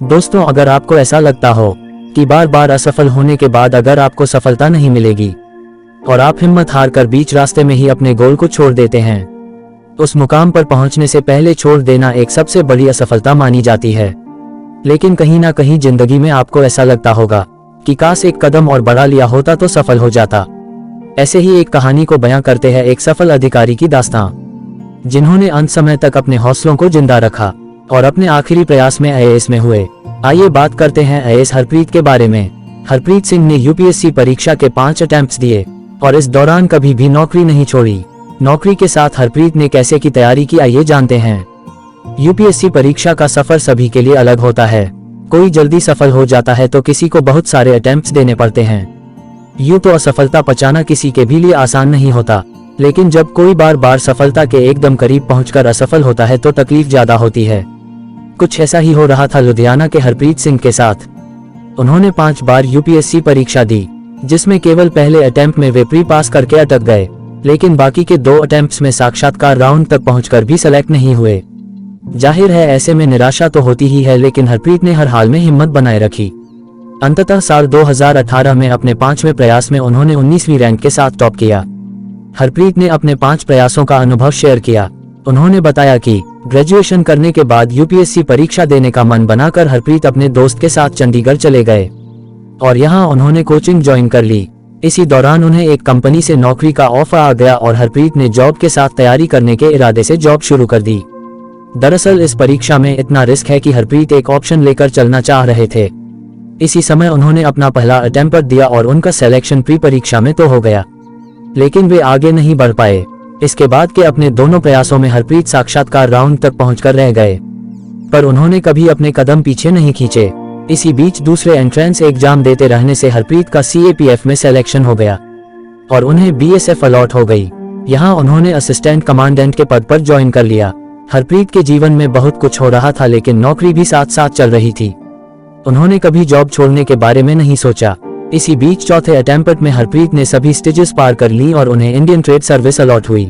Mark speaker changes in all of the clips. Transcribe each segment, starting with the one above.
Speaker 1: दोस्तों, अगर आपको ऐसा लगता हो कि बार बार असफल होने के बाद अगर आपको सफलता नहीं मिलेगी और आप हिम्मत हार कर बीच रास्ते में ही अपने गोल को छोड़ देते हैं, उस मुकाम पर पहुंचने से पहले छोड़ देना एक सबसे बड़ी असफलता मानी जाती है। लेकिन कहीं ना कहीं जिंदगी में आपको ऐसा लगता होगा कि काश एक कदम और बढ़ा लिया होता तो सफल हो जाता। ऐसे ही एक कहानी को बयां करते हैं एक सफल अधिकारी की दास्तां, जिन्होंने अंत समय तक अपने हौसलों को जिंदा रखा और अपने आखिरी प्रयास में आईएएस में हुए। आइए बात करते हैं आईएएस हरप्रीत के बारे में। हरप्रीत सिंह ने यूपीएससी परीक्षा के 5 अटेम्प्ट्स दिए और इस दौरान कभी भी नौकरी नहीं छोड़ी। नौकरी के साथ हरप्रीत ने कैसे की तैयारी की, आइए जानते हैं। यूपीएससी परीक्षा का सफर सभी के लिए अलग होता है। कोई जल्दी सफल हो जाता है तो किसी को बहुत सारे अटेम्प्ट्स देने पड़ते हैं। यूं तो असफलता पचाना किसी के भी लिए आसान नहीं होता, लेकिन जब कोई बार बार सफलता के एकदम करीब पहुंचकर असफल होता है तो तकलीफ ज्यादा होती है। कुछ ऐसा ही हो रहा था लुधियाना के हरप्रीत सिंह के साथ। उन्होंने 5 बार यूपीएससी परीक्षा दी, जिसमें केवल पहले अटेम्प्ट में वे प्री पास करके अटक गए, लेकिन बाकी के 2 अटेम्प्ट्स में साक्षात्कार राउंड तक पहुंचकर भी सेलेक्ट नहीं हुए। जाहिर है ऐसे में निराशा तो होती ही है, लेकिन हरप्रीत ने हर हाल में हिम्मत बनाए रखी। अंततः साल 2018 में अपने 5वें प्रयास में उन्होंने 19वीं रैंक के साथ टॉप किया। हरप्रीत ने अपने 5 प्रयासों का अनुभव शेयर किया। उन्होंने बताया कि ग्रेजुएशन करने के बाद यूपीएससी परीक्षा देने का मन बनाकर हरप्रीत अपने दोस्त के साथ चंडीगढ़ चले गए और यहां उन्होंने कोचिंग ज्वाइन कर ली। इसी दौरान उन्हें एक कंपनी से नौकरी का ऑफर आ गया और हरप्रीत ने जॉब के साथ तैयारी करने के इरादे से जॉब शुरू कर दी। दरअसल इस परीक्षा में इतना रिस्क है कि हरप्रीत एक ऑप्शन लेकर चलना चाह रहे थे। इसी समय उन्होंने अपना पहला अटेम्प्ट दिया और उनका सिलेक्शन प्री परीक्षा में तो हो गया, लेकिन वे आगे नहीं बढ़ पाए। इसके बाद के अपने दोनों प्रयासों में हरप्रीत साक्षात्कार राउंड तक पहुंचकर रह गए, पर उन्होंने कभी अपने कदम पीछे नहीं खींचे। इसी बीच दूसरे एंट्रेंस एग्जाम देते रहने से हरप्रीत का सीएपीएफ में सिलेक्शन हो गया और उन्हें बीएसएफ अलॉट हो गई। यहां उन्होंने असिस्टेंट कमांडेंट के पद पर ज्वाइन कर लिया। हरप्रीत के जीवन में बहुत कुछ हो रहा था, लेकिन नौकरी भी साथ साथ चल रही थी। उन्होंने कभी जॉब छोड़ने के बारे में नहीं सोचा। इसी बीच चौथे अटेम्प्ट में हरप्रीत ने सभी स्टेजेस पार कर ली और उन्हें इंडियन ट्रेड सर्विस अलॉट हुई।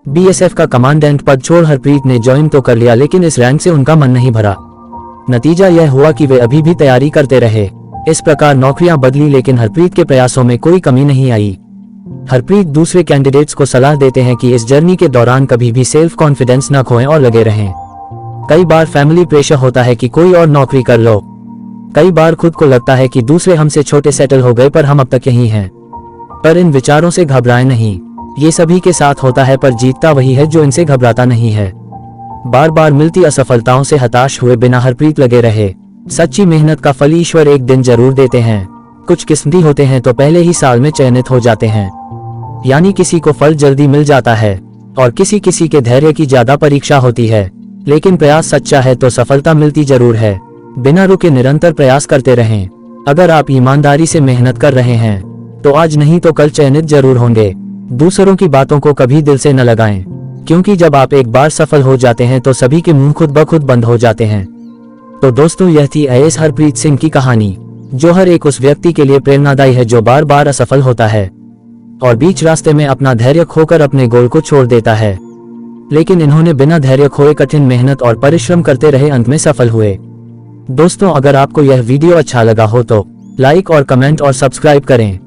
Speaker 1: बीएसएफ का कमांडेंट पद छोड़ हरप्रीत ने ज्वाइन तो कर लिया, लेकिन इस रैंक से उनका मन नहीं भरा। नतीजा यह हुआ कि वे अभी भी तैयारी करते रहे। इस प्रकार नौकरियां बदली, लेकिन हरप्रीत के प्रयासों में कोई कमी नहीं आई। हरप्रीत दूसरे कैंडिडेट्स को सलाह देते हैं कि इस जर्नी के दौरान कभी भी सेल्फ कॉन्फिडेंस न खोएं और लगे रहें। कई बार फैमिली प्रेशर होता है कि कोई और नौकरी कर लो। कई बार खुद को लगता है कि दूसरे हमसे छोटे सेटल हो गए पर हम अब तक यहीं हैं। पर इन विचारों से घबराएं नहीं, ये सभी के साथ होता है, पर जीतता वही है जो इनसे घबराता नहीं है। बार बार मिलती असफलताओं से हताश हुए बिना हरप्रीत लगे रहे। सच्ची मेहनत का फल ईश्वर एक दिन जरूर देते हैं। कुछ किस्मती होते हैं तो पहले ही साल में चयनित हो जाते हैं, यानी किसी को फल जल्दी मिल जाता है और किसी किसी के धैर्य की ज्यादा परीक्षा होती है। लेकिन प्रयास सच्चा है तो सफलता मिलती जरूर है। बिना रुके निरंतर प्रयास करते रहें। अगर आप ईमानदारी से मेहनत कर रहे हैं तो आज नहीं तो कल चयनित जरूर होंगे। दूसरों की बातों को कभी दिल से न लगाएं, क्योंकि जब आप एक बार सफल हो जाते हैं तो सभी के मुंह खुद ब खुद बंद हो जाते हैं। तो दोस्तों, यह थी आईएएस हरप्रीत सिंह की कहानी, जो हर एक उस व्यक्ति के लिए प्रेरणादायी है जो बार बार असफल होता है और बीच रास्ते में अपना धैर्य खोकर अपने गोल को छोड़ देता है। लेकिन इन्होंने बिना धैर्य खोए कठिन मेहनत और परिश्रम करते रहे, अंत में सफल हुए। दोस्तों, अगर आपको यह वीडियो अच्छा लगा हो तो लाइक और कमेंट और सब्सक्राइब करें।